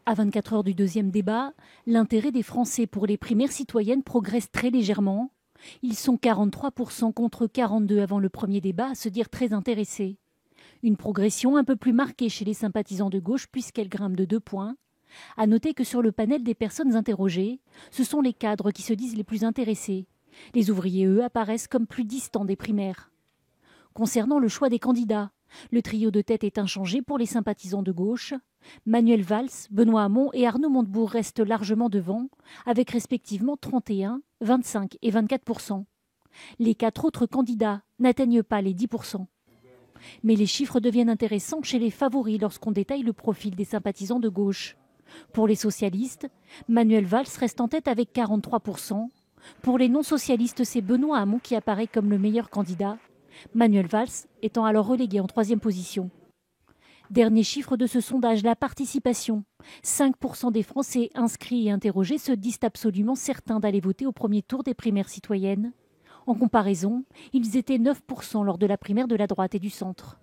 À 24 heures du deuxième débat, l'intérêt des Français pour les primaires citoyennes progresse très légèrement. Ils sont 43% contre 42% avant le premier débat à se dire très intéressés. Une progression un peu plus marquée chez les sympathisants de gauche puisqu'elle grimpe de 2 points. À noter que sur le panel des personnes interrogées, ce sont les cadres qui se disent les plus intéressés. Les ouvriers, eux, apparaissent comme plus distants des primaires. Concernant le choix des candidats, le trio de tête est inchangé pour les sympathisants de gauche. Manuel Valls, Benoît Hamon et Arnaud Montebourg restent largement devant, avec respectivement 31, 25 et 24%. Les 4 autres candidats n'atteignent pas les 10%. Mais les chiffres deviennent intéressants chez les favoris lorsqu'on détaille le profil des sympathisants de gauche. Pour les socialistes, Manuel Valls reste en tête avec 43%. Pour les non-socialistes, c'est Benoît Hamon qui apparaît comme le meilleur candidat, Manuel Valls étant alors relégué en 3e position. Dernier chiffre de ce sondage, la participation. 5% des Français inscrits et interrogés se disent absolument certains d'aller voter au premier tour des primaires citoyennes. En comparaison, ils étaient 9% lors de la primaire de la droite et du centre.